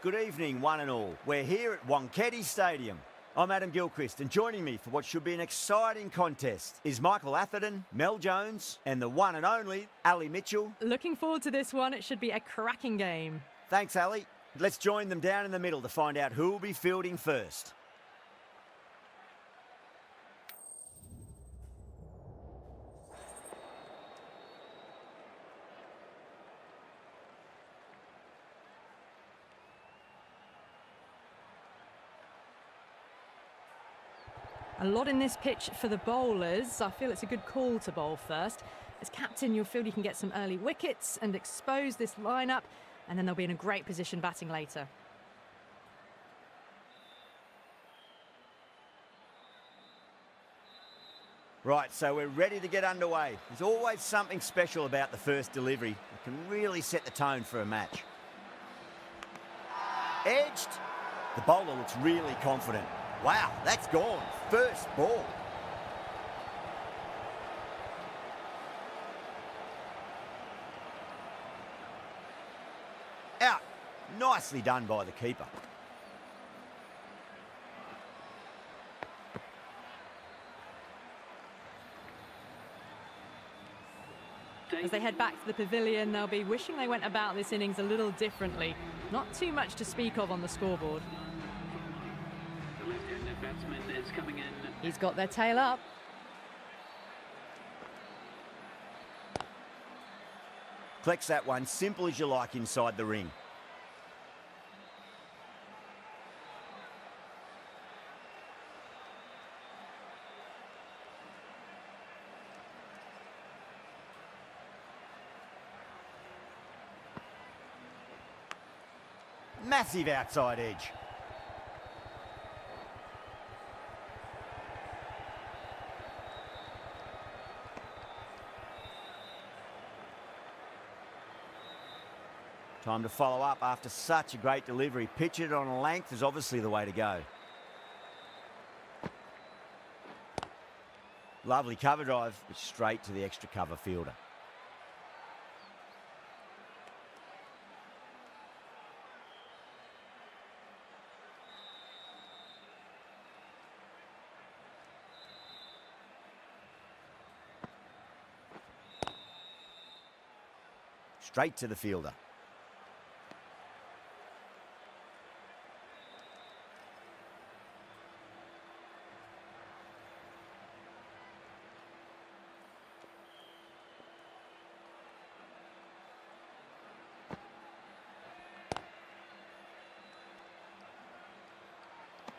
Good evening, one and all. We're here at Wankhedi Stadium. I'm Adam Gilchrist, and joining me for what should be an exciting contest is Michael Atherton, Mel Jones, and the one and only Ali Mitchell. Looking forward to this one. It should be a cracking game. Thanks, Ali. Let's join them down in the middle to find out who will be fielding first. A lot in this pitch for the bowlers. I feel it's a good call to bowl first. As captain, you'll feel you can get some early wickets and expose this lineup, and then they'll be in a great position batting later. Right, so we're ready to get underway. There's always something special about the first delivery. It can really set the tone for a match. Edged. The bowler looks really confident. Wow, that's gone. First ball. Out. Nicely done by the keeper. As they head back to the pavilion, they'll be wishing they went about this innings a little differently. Not too much to speak of on the scoreboard. The left-handed batsman is coming in. He's got their tail up. Collects that one, simple as you like inside the ring. Massive outside edge. Time to follow up after such a great delivery. Pitch it on a length is obviously the way to go. Lovely cover drive, but straight to the extra cover fielder. Straight to the fielder.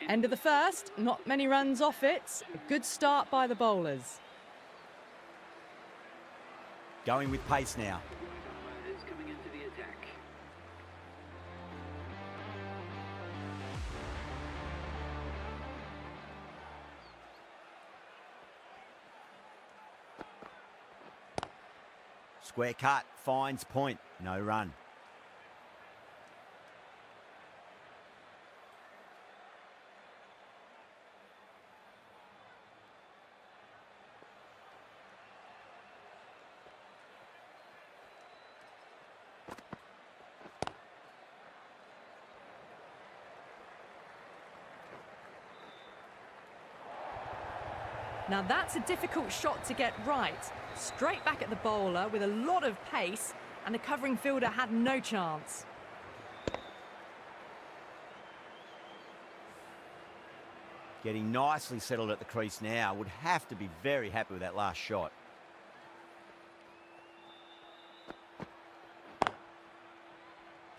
End of the first, not many runs off it. A good start by the bowlers. Going with pace now. Is coming into the attack. Square cut, finds point, no run. Now that's a difficult shot to get right. Straight back at the bowler with a lot of pace, and the covering fielder had no chance. Getting nicely settled at the crease now. Would have to be very happy with that last shot.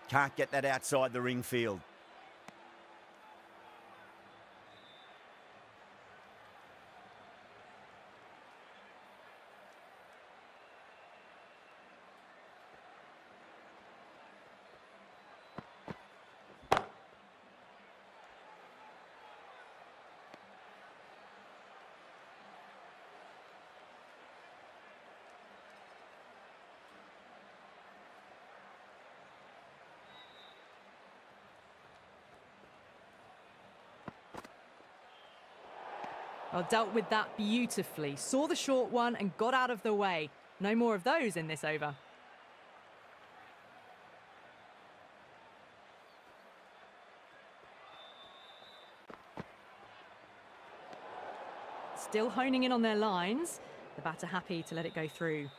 Can't get that outside the ring field. Well, dealt with that beautifully. Saw the short one and got out of the way. No more of those in this over. Still honing in on their lines. The batter happy to let it go through.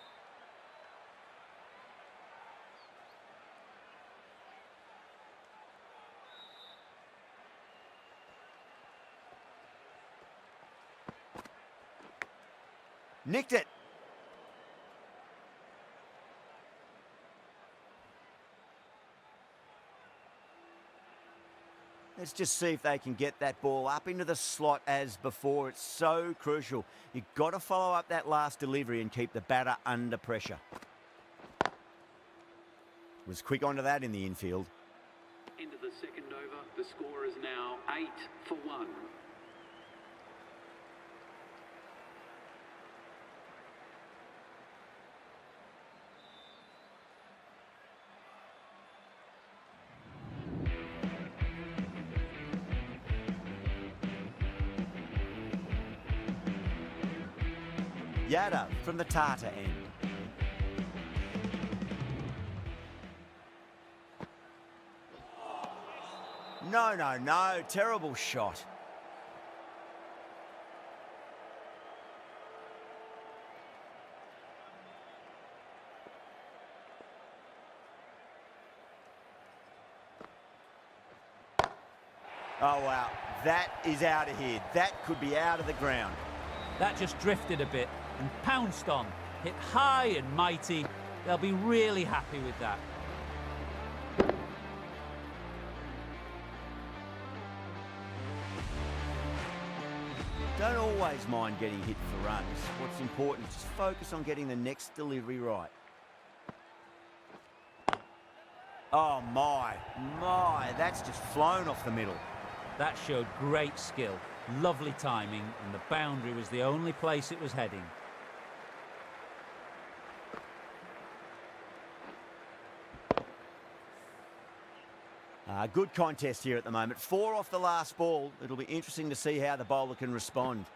Nicked it. Let's just see if they can get that ball up into the slot as before. It's so crucial. You've got to follow up that last delivery and keep the batter under pressure. Was quick onto that in the infield. Into the second over. The score is now 8 for 1. Yada from the Tata end. No. Terrible shot. Oh, wow. That is out of here. That could be out of the ground. That just drifted a bit and pounced on. Hit high and mighty. They'll be really happy with that. Don't always mind getting hit for runs. What's important is just focus on getting the next delivery right. Oh, my. That's just flown off the middle. That showed great skill, lovely timing, and the boundary was the only place it was heading. Good contest here at the moment. 4 off the last ball. It'll be interesting to see how the bowler can respond.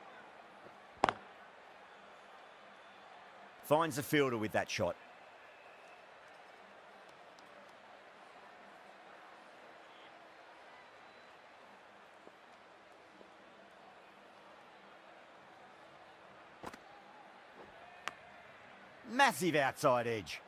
Finds the fielder with that shot. Massive outside edge.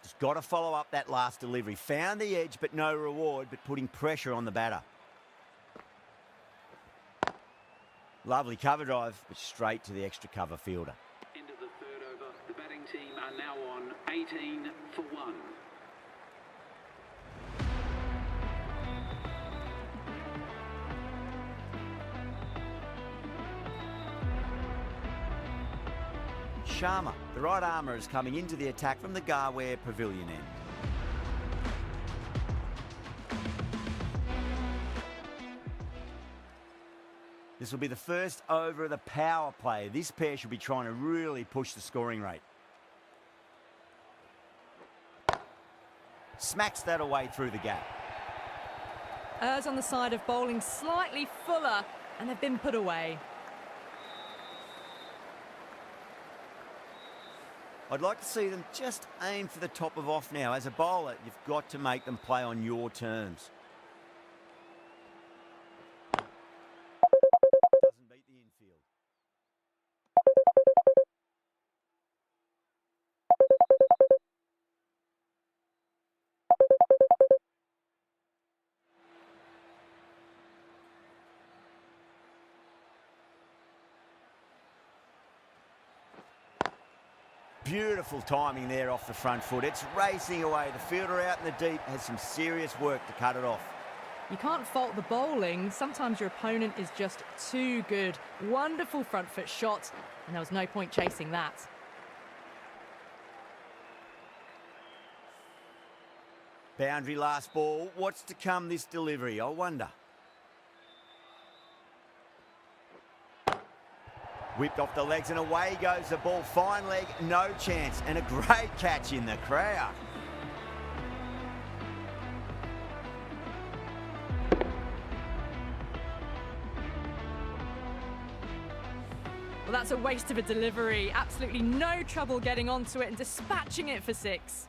Just got to follow up that last delivery. Found the edge, but no reward, but putting pressure on the batter. Lovely cover drive, but straight to the extra cover fielder. Into the third over. The batting team are now on 18 for 1. Sharma, the right armour, is coming into the attack from the Garware Pavilion end. This will be the first over of the power play. This pair should be trying to really push the scoring rate. Smacks that away through the gap. Errs on the side of bowling slightly fuller, and they've been put away. I'd like to see them just aim for the top of off now. As a bowler, you've got to make them play on your terms. Doesn't beat the infield. Beautiful timing there off the front foot. It's racing away. The fielder out in the deep has some serious work to cut it off. You can't fault the bowling. Sometimes your opponent is just too good. Wonderful front foot shot, and there was no point chasing that. Boundary last ball. What's to come this delivery, I wonder. Whipped off the legs and away goes the ball. Fine leg, no chance. And a great catch in the crowd. Well, that's a waste of a delivery. Absolutely no trouble getting onto it and dispatching it for 6.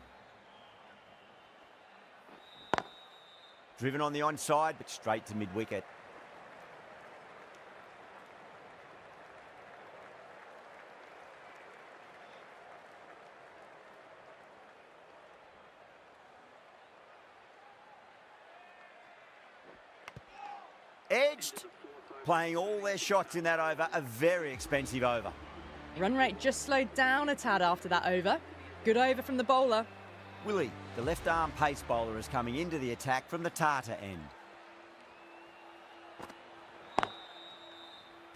Driven on the onside, but straight to mid-wicket. Edged. Playing all their shots in that over, a very expensive over. Run rate just slowed down a tad after that over. Good over from the bowler. Willie, the left-arm pace bowler, is coming into the attack from the Tata end.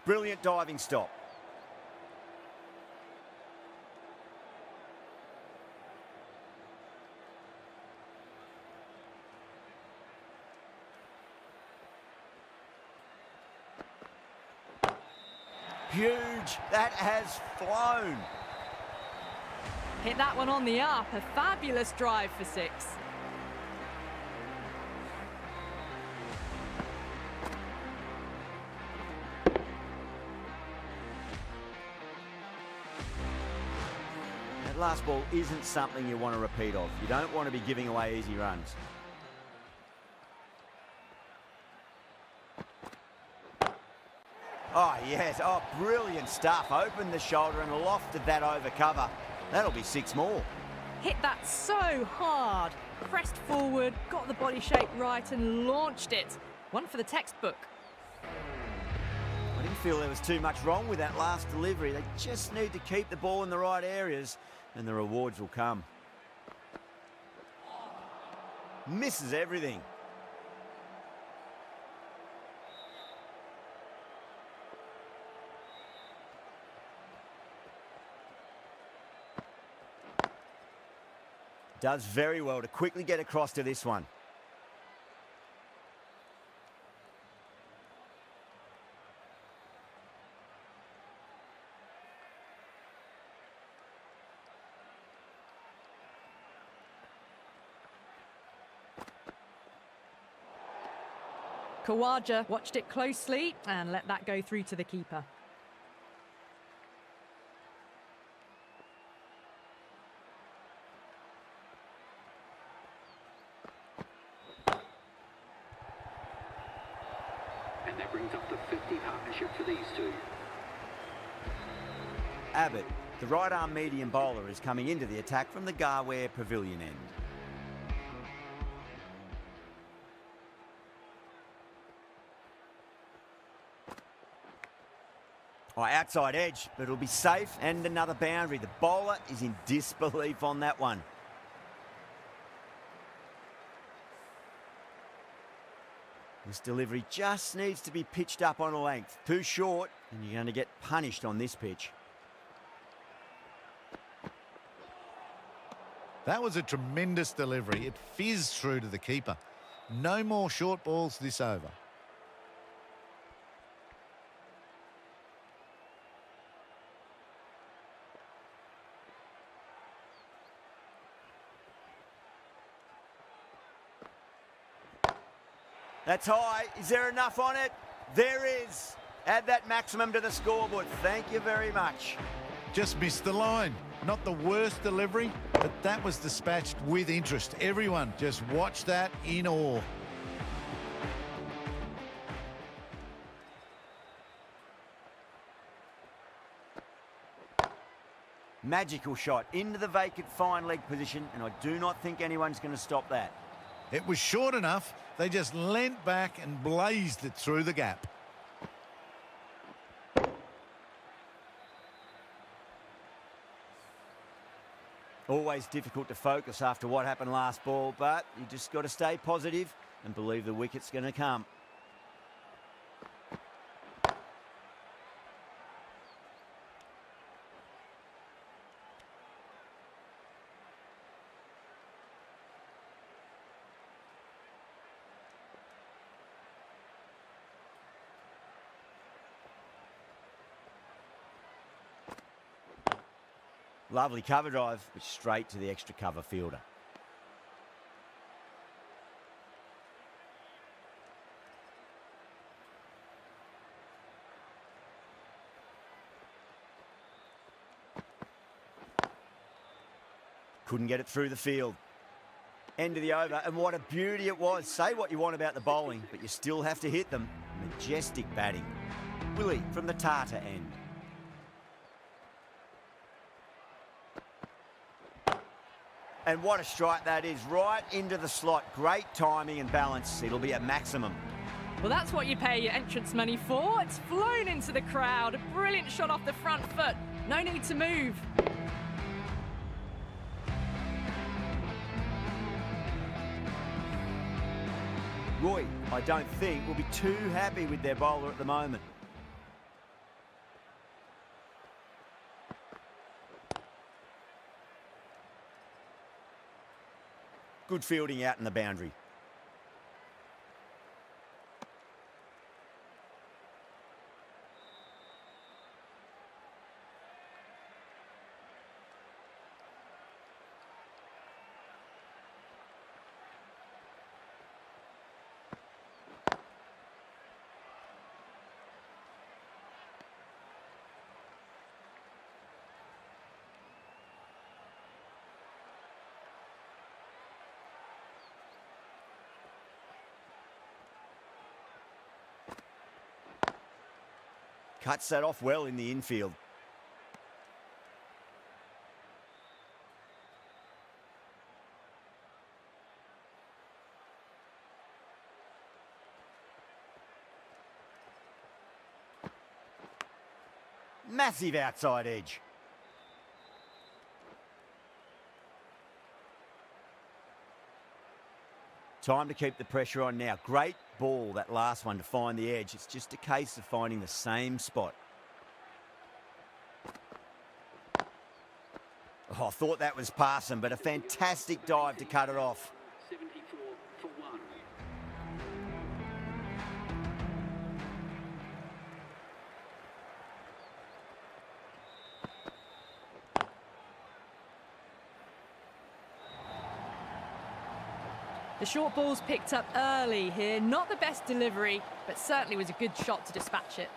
Brilliant diving stop. Huge. That has flown. Hit that one on the up. A fabulous drive for 6. That last ball isn't something you want to repeat of. You don't want to be giving away easy runs. Oh, yes. Oh, brilliant stuff. Opened the shoulder and lofted that over cover. That'll be 6 more. Hit that so hard. Pressed forward, got the body shape right and launched it. One for the textbook. I didn't feel there was too much wrong with that last delivery. They just need to keep the ball in the right areas and the rewards will come. Misses everything. Does very well to quickly get across to this one. Khawaja watched it closely and let that go through to the keeper. And that brings up the 50 partnership for these two. Abbott, the right-arm medium bowler, is coming into the attack from the Garware Pavilion end. Oh, outside edge, but it'll be safe and another boundary. The bowler is in disbelief on that one. This delivery just needs to be pitched up on a length. Too short, and you're going to get punished on this pitch. That was a tremendous delivery. It fizzed through to the keeper. No more short balls this over. That's high. Is there enough on it? There is. Add that maximum to the scoreboard. Thank you very much. Just missed the line. Not the worst delivery, but that was dispatched with interest. Everyone just watch that in awe. Magical shot into the vacant fine leg position, and I do not think anyone's going to stop that. It was short enough. They just leant back and blazed it through the gap. Always difficult to focus after what happened last ball, but you just got to stay positive and believe the wicket's going to come. Lovely cover drive, but straight to the extra cover fielder. Couldn't get it through the field. End of the over, and what a beauty it was. Say what you want about the bowling, but you still have to hit them. Majestic batting. Willie from the Tata end. And what a strike that is, right into the slot. Great timing and balance. It'll be at maximum. Well, that's what you pay your entrance money for. It's flown into the crowd. A brilliant shot off the front foot. No need to move. Roy, I don't think, will be too happy with their bowler at the moment. Good fielding out in the boundary. Cuts that off well in the infield. Massive outside edge. Time to keep the pressure on now. Great ball, that last one, to find the edge. It's just a case of finding the same spot. Oh, I thought that was passing, but a fantastic dive to cut it off. 74 for 1. The short ball's picked up early here. Not the best delivery, but certainly was a good shot to dispatch it.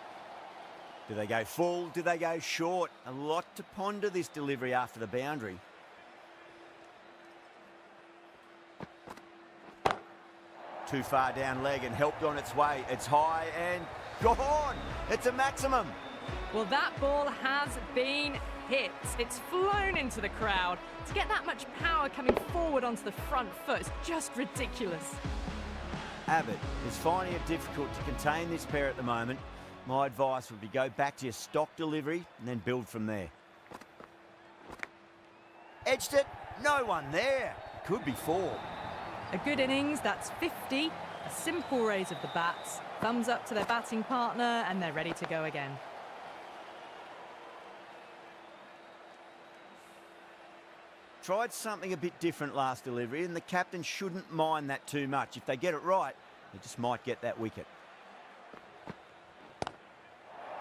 Do they go full? Do they go short? A lot to ponder this delivery after the boundary. Too far down leg and helped on its way. It's high and gone. It's a maximum. Well, that ball has been hit. It's flown into the crowd. To get that much power coming forward onto the front foot is just ridiculous. Abbott is finding it difficult to contain this pair at the moment. My advice would be go back to your stock delivery and then build from there. Edged it. No one there. Could be 4. A good innings, that's 50. A simple raise of the bats. Thumbs up to their batting partner and they're ready to go again. Tried something a bit different last delivery, and the captain shouldn't mind that too much. If they get it right, they just might get that wicket.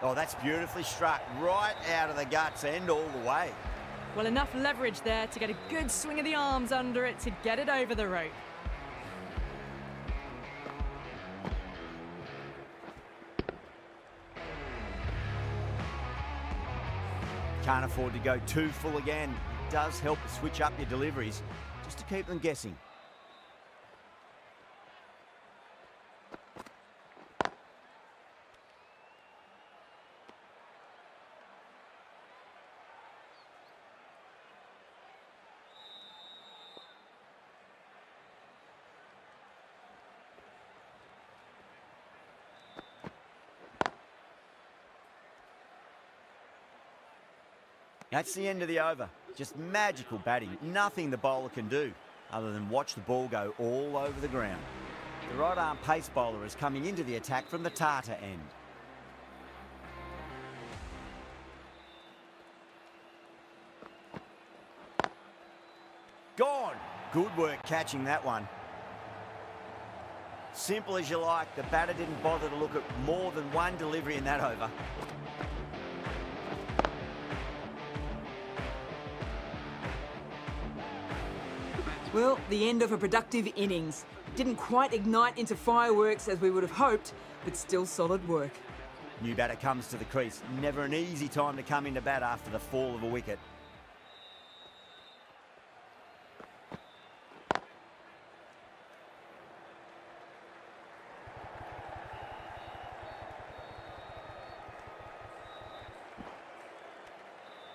Oh, that's beautifully struck, right out of the guts and all the way. Well, enough leverage there to get a good swing of the arms under it to get it over the rope. Can't afford to go too full again. It does help to switch up your deliveries, just to keep them guessing. That's the end of the over. Just magical batting. Nothing the bowler can do other than watch the ball go all over the ground. The right arm pace bowler is coming into the attack from the Tata end. Gone. Good work catching that one. Simple as you like. The batter didn't bother to look at more than one delivery in that over. Well, the end of a productive innings. Didn't quite ignite into fireworks as we would have hoped, but still solid work. New batter comes to the crease. Never an easy time to come into bat after the fall of a wicket.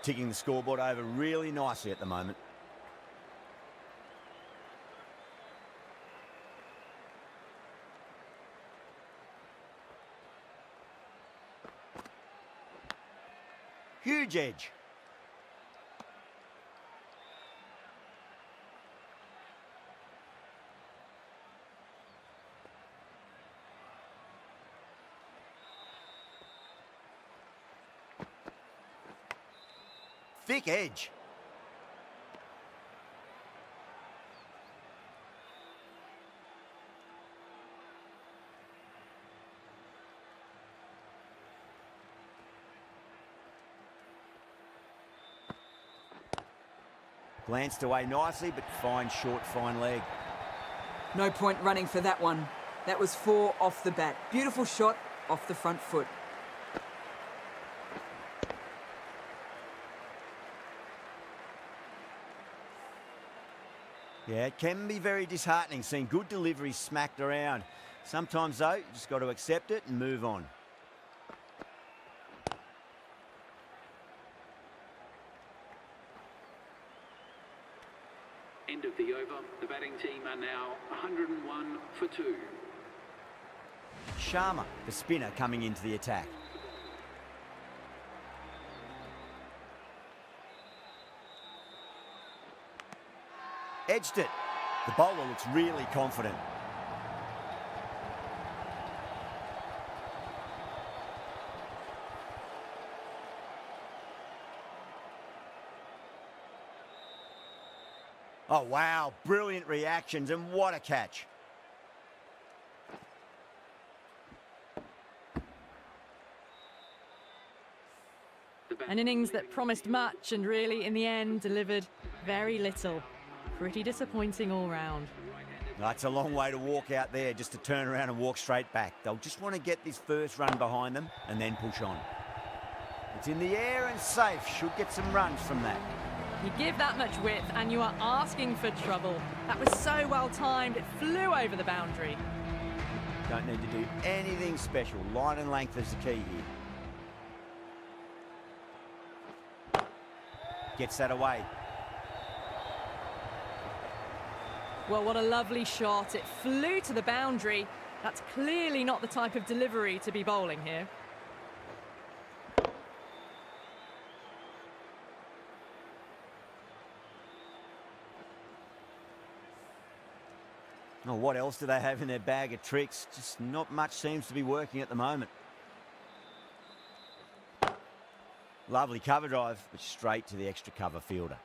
ticking the scoreboard over really nicely at the moment. Huge edge. Thick edge. Glanced away nicely, but fine short, fine leg. No point running for that one. That was 4 off the bat. Beautiful shot off the front foot. Yeah, it can be very disheartening seeing good deliveries smacked around. Sometimes, though, you just got to accept it and move on. End of the over. The batting team are now 101 for 2. Sharma, the spinner, coming into the attack. Edged it. The bowler looks really confident. Oh, wow. Brilliant reactions, and what a catch. An innings that promised much and really, in the end, delivered very little. Pretty disappointing all round. That's a long way to walk out there just to turn around and walk straight back. They'll just want to get this first run behind them and then push on. It's in the air and safe. Should get some runs from that. You give that much width and you are asking for trouble. That was so well timed, it flew over the boundary. Don't need to do anything special. Line and length is the key here. Gets that away. Well, what a lovely shot. It flew to the boundary. That's clearly not the type of delivery to be bowling here. Oh, what else do they have in their bag of tricks? Just not much seems to be working at the moment. Lovely cover drive, but straight to the extra cover fielder.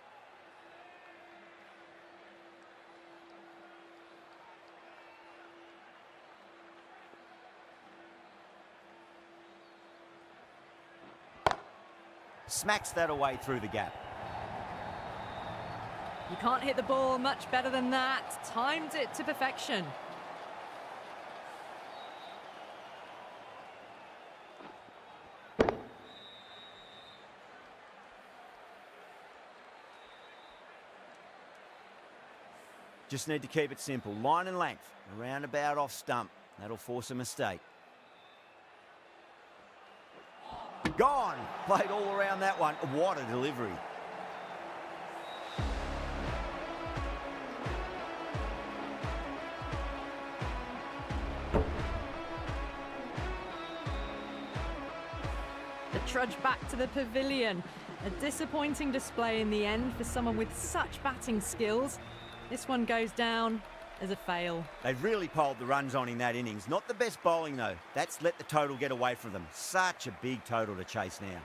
Smacks that away through the gap. You can't hit the ball much better than that. Timed it to perfection. Just need to keep it simple. Line and length. Around about off stump. That'll force a mistake. Gone. Played all around that one. What a delivery. The trudge back to the pavilion. A disappointing display in the end for someone with such batting skills. This one goes down as a fail. They've really piled the runs on in that innings. Not the best bowling, though. That's let the total get away from them. Such a big total to chase now.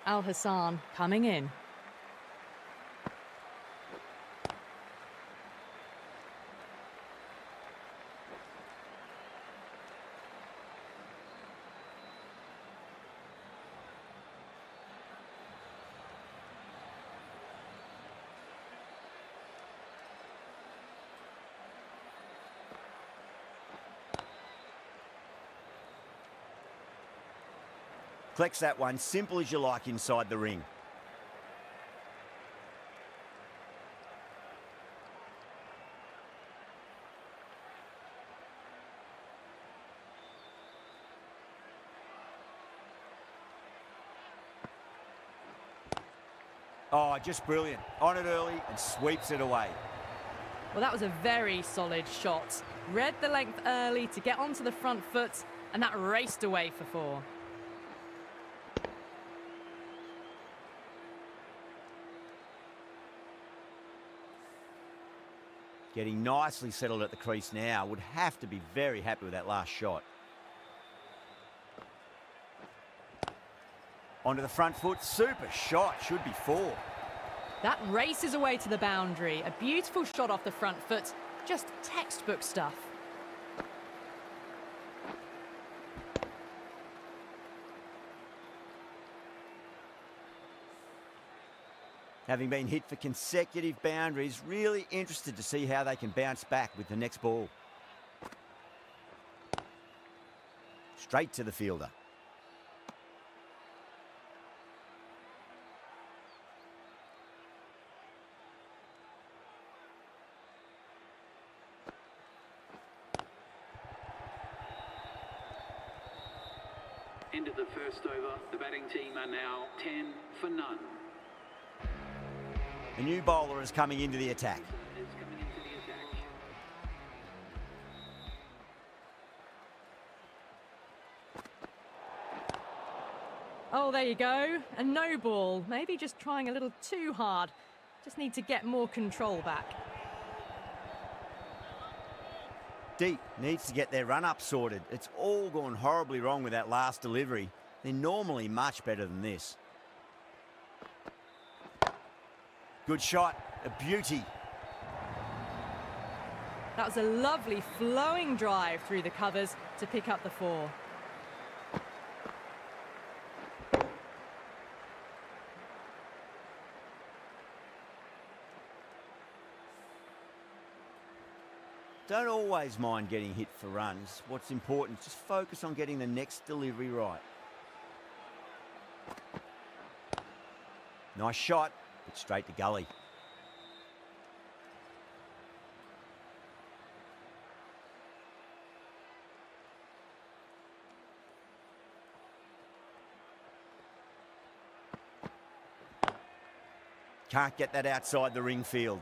Al Hassan coming in. Collects that one, simple as you like inside the ring. Oh, just brilliant. On it early and sweeps it away. Well, that was a very solid shot. Read the length early to get onto the front foot, and that raced away for 4. Getting nicely settled at the crease now. Would have to be very happy with that last shot. Onto the front foot. Super shot. Should be 4. That races away to the boundary. A beautiful shot off the front foot. Just textbook stuff. Having been hit for consecutive boundaries, really interested to see how they can bounce back with the next ball. Straight to the fielder. End of the first over. The batting team are now 10 for none. A new bowler is coming into the attack. Is coming into the attack. Oh, there you go. A no ball. Maybe just trying a little too hard. Just need to get more control back. Deep needs to get their run-up sorted. It's all gone horribly wrong with that last delivery. They're normally much better than this. Good shot, a beauty. That was a lovely flowing drive through the covers to pick up the 4. Don't always mind getting hit for runs. What's important is just focus on getting the next delivery right. Nice shot, but straight to gully. Can't get that outside the ring field.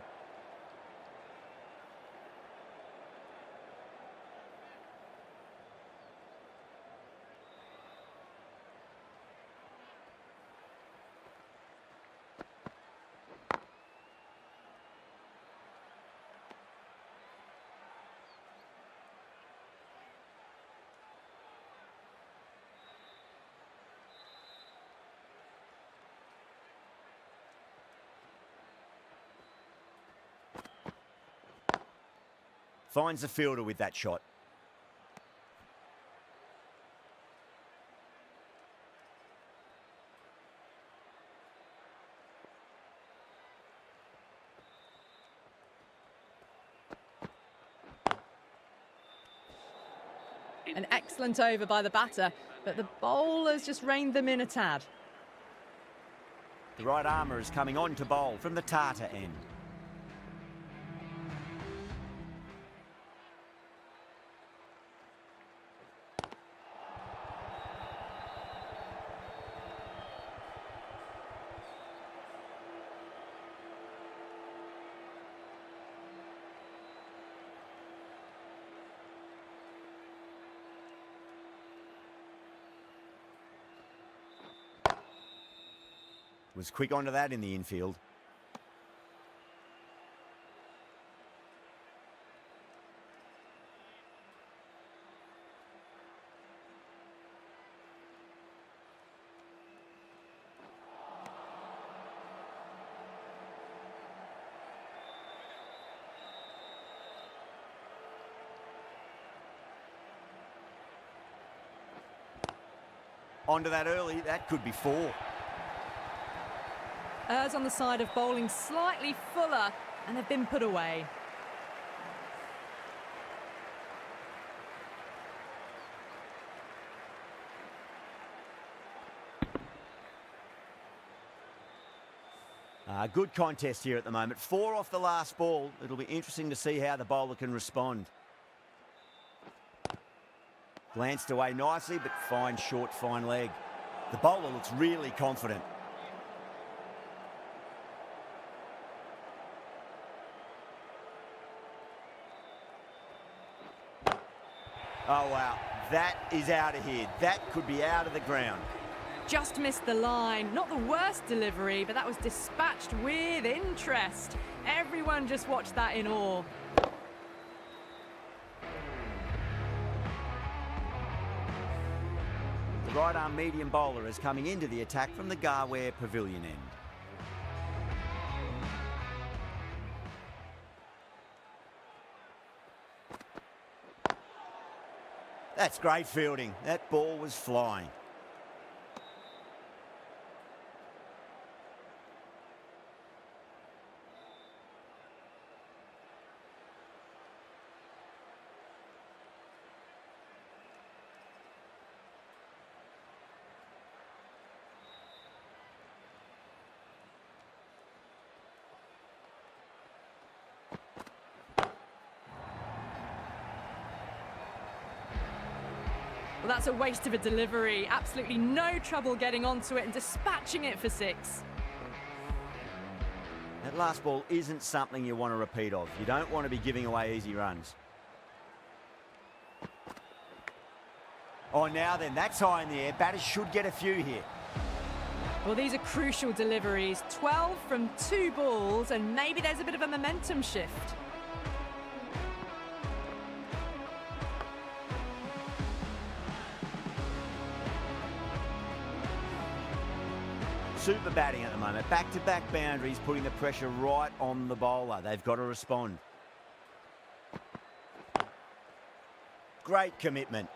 Finds the fielder with that shot. An excellent over by the batter, but the bowlers just reined them in a tad. The right armour is coming on to bowl from the Tata end. Was quick onto that in the infield. Onto that early, that could be 4. Errs on the side of bowling slightly fuller, and they've been put away. Good contest here at the moment. 4 off the last ball. It'll be interesting to see how the bowler can respond. Glanced away nicely, but fine short, fine leg. The bowler looks really confident. Oh, wow. That is out of here. That could be out of the ground. Just missed the line. Not the worst delivery, but that was dispatched with interest. Everyone just watched that in awe. The right-arm medium bowler is coming into the attack from the Garware Pavilion end. That's great fielding. That ball was flying. Well, that's a waste of a delivery. Absolutely no trouble getting onto it and dispatching it for 6. That last ball isn't something you want to repeat of. You don't want to be giving away easy runs. Oh, now then, that's high in the air. Batters should get a few here. Well, these are crucial deliveries. 12 from 2 balls, and maybe there's a bit of a momentum shift. Super batting at the moment. Back-to-back boundaries, putting the pressure right on the bowler. They've got to respond. Great commitment.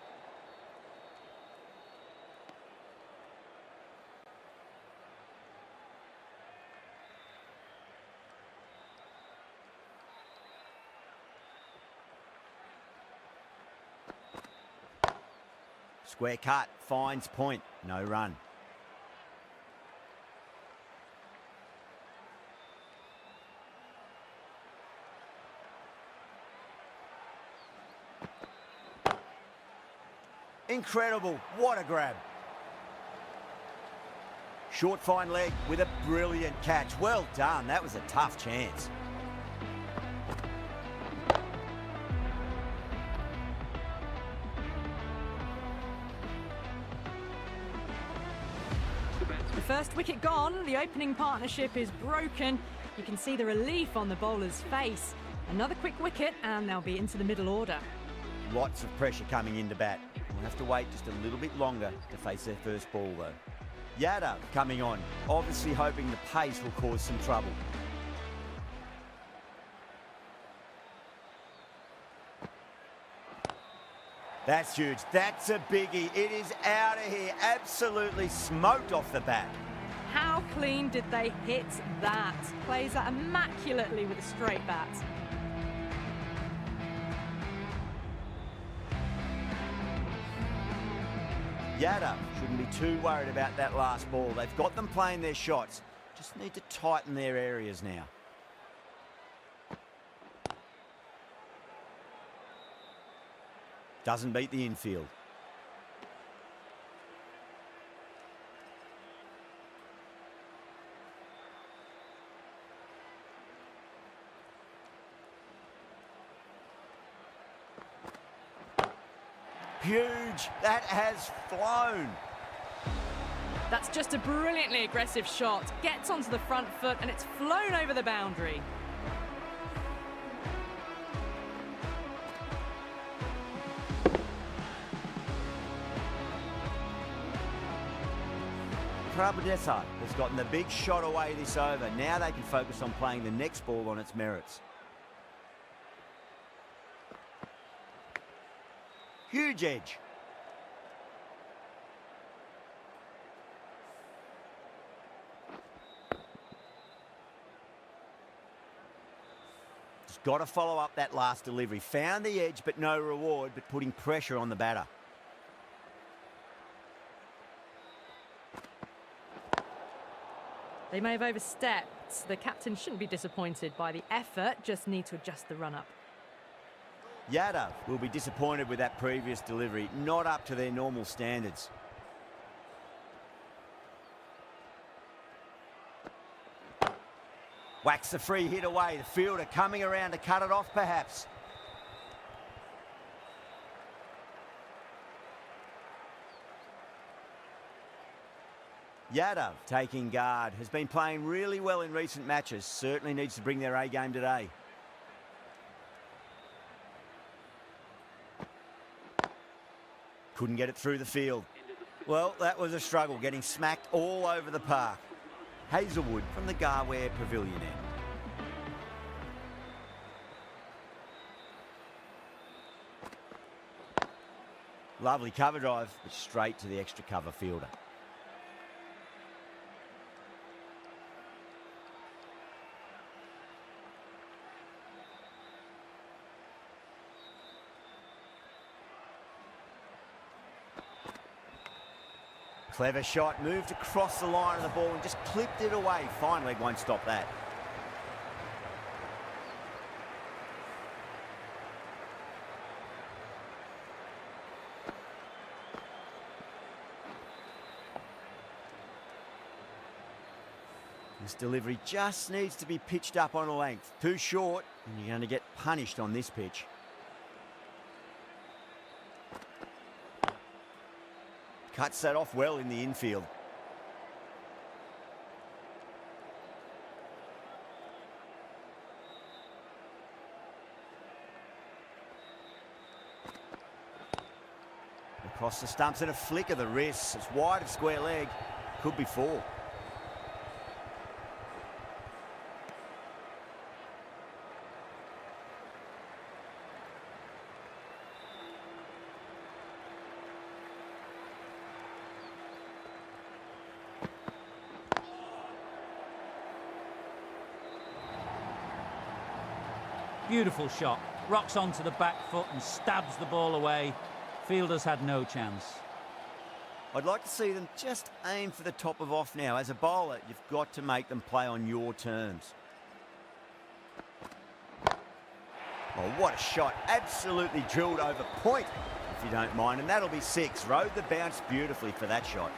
Square cut, finds point, no run. Incredible, what a grab. Short fine leg with a brilliant catch. Well done, that was a tough chance. The first wicket gone, the opening partnership is broken. You can see the relief on the bowler's face. Another quick wicket and they'll be into the middle order. Lots of pressure coming into bat. We'll have to wait just a little bit longer to face their first ball though. Yadav coming on, obviously hoping the pace will cause some trouble. That's huge, that's a biggie. It is out of here, absolutely smoked off the bat. How clean did they hit that? Plays that immaculately with a straight bat. Yadav shouldn't be too worried about that last ball. They've got them playing their shots. Just need to tighten their areas now. Doesn't beat the infield. Huge, that has flown. That's just a brilliantly aggressive shot. Gets onto the front foot and it's flown over the boundary. Prabhadesa has gotten the big shot away this over. Now they can focus on playing the next ball on its merits. Huge edge. Just got to follow up that last delivery. Found the edge, but no reward, but putting pressure on the batter. They may have overstepped. The captain shouldn't be disappointed by the effort, just need to adjust the run-up. Yadav will be disappointed with that previous delivery, not up to their normal standards. Whacks the free hit away, the fielder coming around to cut it off perhaps. Yadav taking guard, has been playing really well in recent matches. Certainly needs to bring their A game today. Couldn't get it through the field. Well, that was a struggle, getting smacked all over the park. Hazelwood from the Garware Pavilion end. Lovely cover drive, but straight to the extra cover fielder. Clever shot, moved across the line of the ball and just clipped it away. Fine leg won't stop that. This delivery just needs to be pitched up on a length. Too short, and you're going to get punished on this pitch. Cuts that off well in the infield. Across the stumps and a flick of the wrist. It's wide of square leg. Could be 4. Beautiful shot. Rocks onto the back foot and stabs the ball away. Fielders had no chance. I'd like to see them just aim for the top of off now. As a bowler, you've got to make them play on your terms. Oh, what a shot. Absolutely drilled over point, if you don't mind. And that'll be 6. Rode the bounce beautifully for that shot.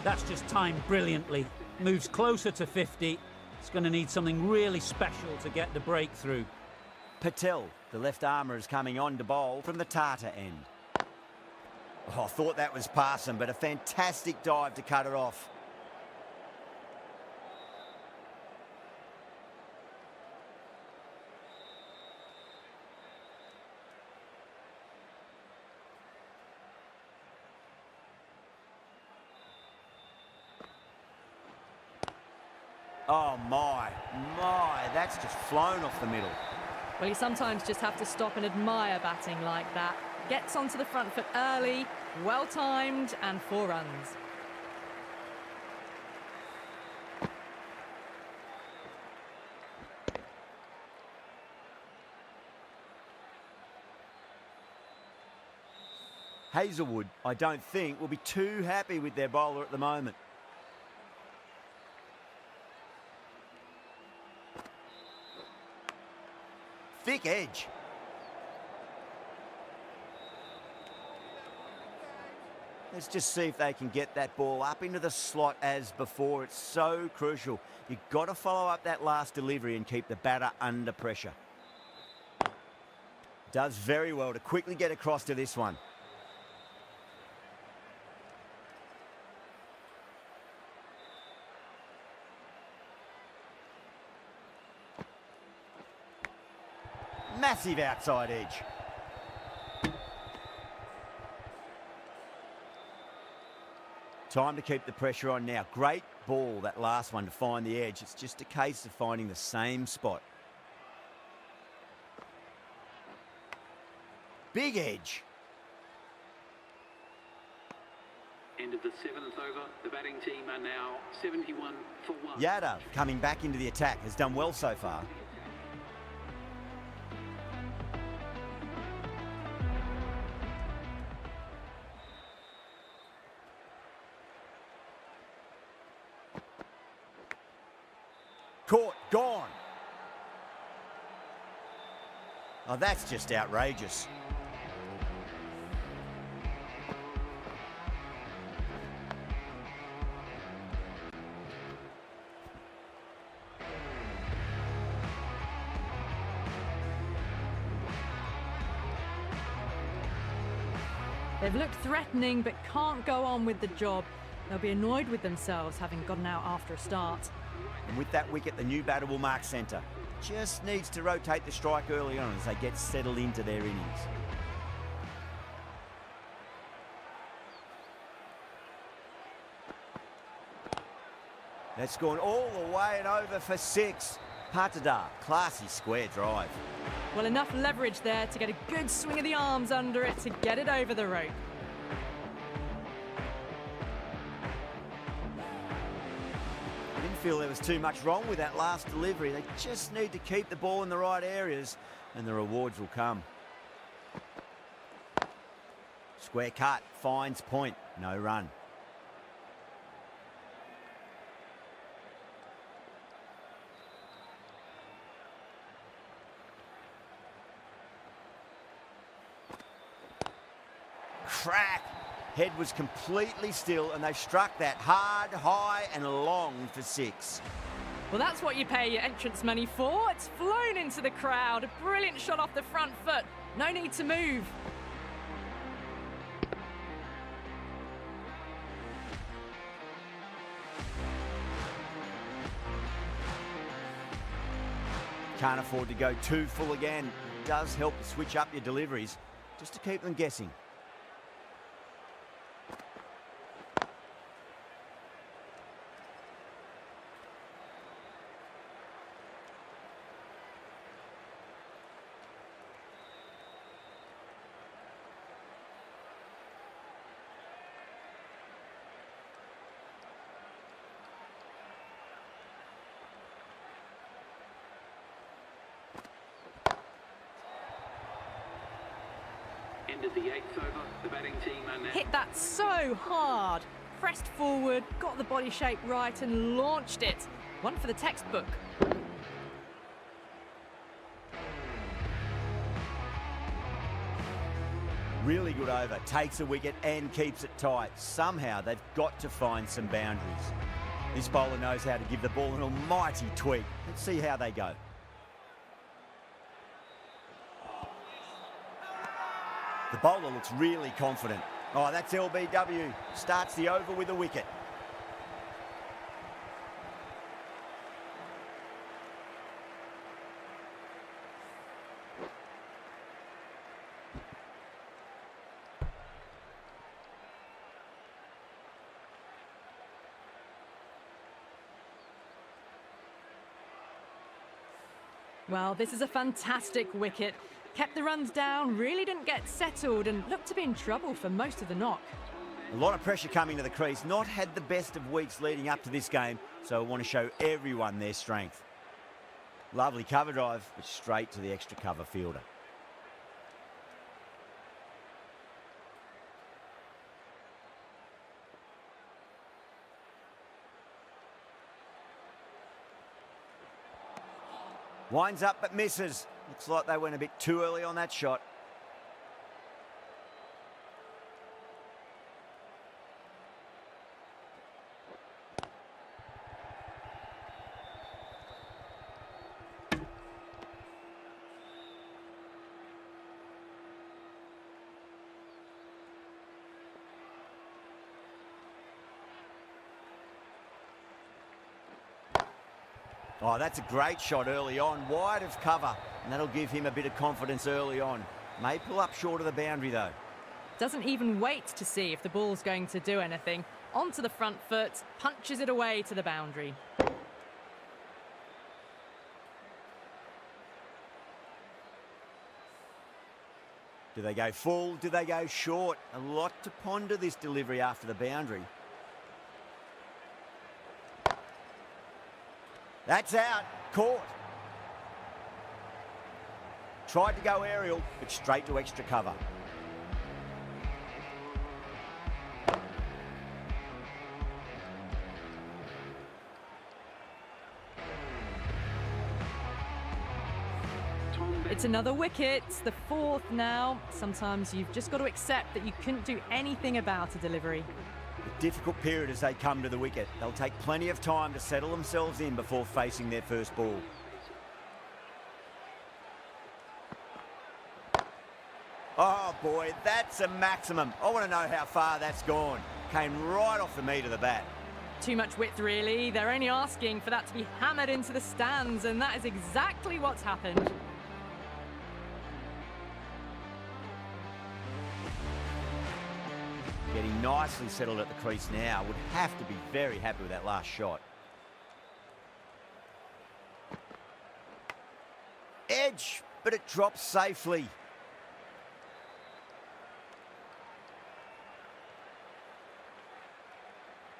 That's just timed brilliantly. Moves closer to 50. It's going to need something really special to get the breakthrough. Patel, the left armour, is coming on to bowl from the Tata end. Oh, I thought that was passing, but a fantastic dive to cut it off. Oh my, that's just flown off the middle. Well, you sometimes just have to stop and admire batting like that. Gets onto the front foot early, well timed, and 4 runs. Hazelwood, I don't think, will be too happy with their bowler at the moment. Thick edge. Let's just see if they can get that ball up into the slot as before. It's so crucial. You've got to follow up that last delivery and keep the batter under pressure. Does very well to quickly get across to this one. Massive outside edge. Time to keep the pressure on now. Great ball, that last one, to find the edge. It's just a case of finding the same spot. Big edge. End of the 7th over. The batting team are now 71 for 1. Yadav, coming back into the attack, has done well so far. Caught, gone. Oh, that's just outrageous. They've looked threatening but can't go on with the job. They'll be annoyed with themselves having gotten out after a start. And with that wicket, the new batter will mark centre. Just needs to rotate the strike early on as they get settled into their innings. That's gone all the way and over for 6. Patada, classy square drive. Well, enough leverage there to get a good swing of the arms under it to get it over the rope. I didn't feel there was too much wrong with that last delivery. They just need to keep the ball in the right areas and the rewards will come. Square cut, finds point, no run. Crack! Head was completely still and they struck that hard, high and long for 6. Well, that's what you pay your entrance money for. It's flown into the crowd. A brilliant shot off the front foot. No need to move. Can't afford to go too full again. It does help to switch up your deliveries just to keep them guessing. End of the 8th over. The batting team are now... Hit that so hard. Pressed forward, got the body shape right and launched it. One for the textbook. Really good over, takes a wicket and keeps it tight. Somehow they've got to find some boundaries. This bowler knows how to give the ball an almighty tweak. Let's see how they go. The bowler looks really confident. Oh, that's LBW. Starts the over with a wicket. Well, this is a fantastic wicket. Kept the runs down, really didn't get settled and looked to be in trouble for most of the knock. A lot of pressure coming to the crease. Not had the best of weeks leading up to this game, so I want to show everyone their strength. Lovely cover drive, but straight to the extra cover fielder. Winds up but misses. Looks like they went a bit too early on that shot. Oh, that's a great shot early on, wide of cover, and that'll give him a bit of confidence early on. May pull up short of the boundary though. Doesn't even wait to see if the ball's going to do anything. Onto the front foot, punches it away to the boundary. Do they go full? Do they go short? A lot to ponder this delivery after the boundary. That's out. Caught. Tried to go aerial, but straight to extra cover. It's another wicket, it's the 4th now. Sometimes you've just got to accept that you couldn't do anything about a delivery. A difficult period as they come to the wicket. They'll take plenty of time to settle themselves in before facing their first ball. Oh boy, that's a maximum. I want to know how far that's gone. Came right off the meat of the bat. Too much width, really. They're only asking for that to be hammered into the stands, and that is exactly what's happened. Getting nicely settled at the crease now. Would have to be very happy with that last shot. Edge, but it drops safely.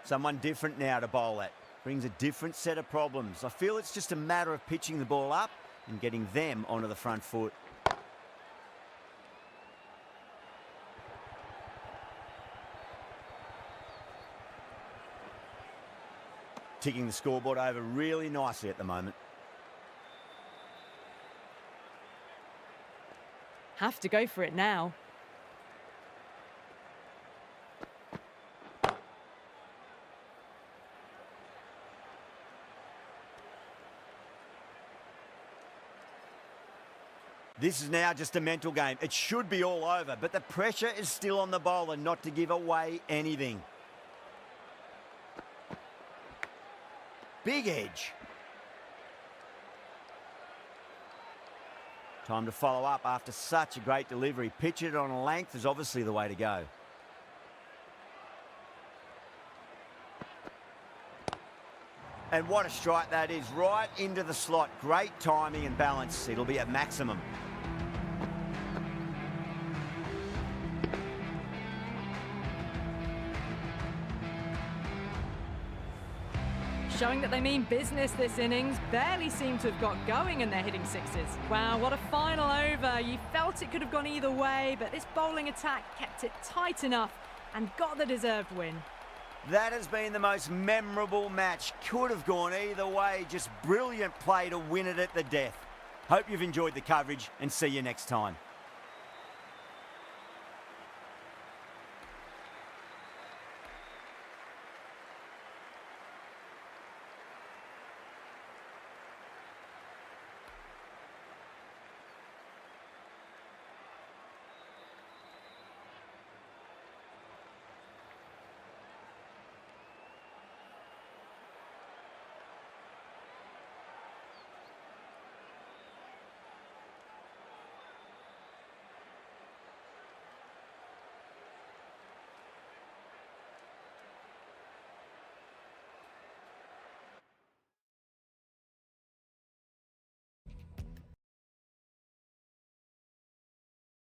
Someone different now to bowl at. Brings a different set of problems. I feel it's just a matter of pitching the ball up and getting them onto the front foot. Ticking the scoreboard over really nicely at the moment. Have to go for it now. This is now just a mental game. It should be all over, but the pressure is still on the bowler not to give away anything. Big edge. Time to follow up after such a great delivery. Pitch it on a length is obviously the way to go. And what a strike that is, right into the slot. Great timing and balance. It'll be at maximum. Showing that they mean business this innings. Barely seem to have got going and they're hitting sixes. Wow, what a final over. You felt it could have gone either way, but this bowling attack kept it tight enough and got the deserved win. That has been the most memorable match. Could have gone either way. Just brilliant play to win it at the death. Hope you've enjoyed the coverage and see you next time.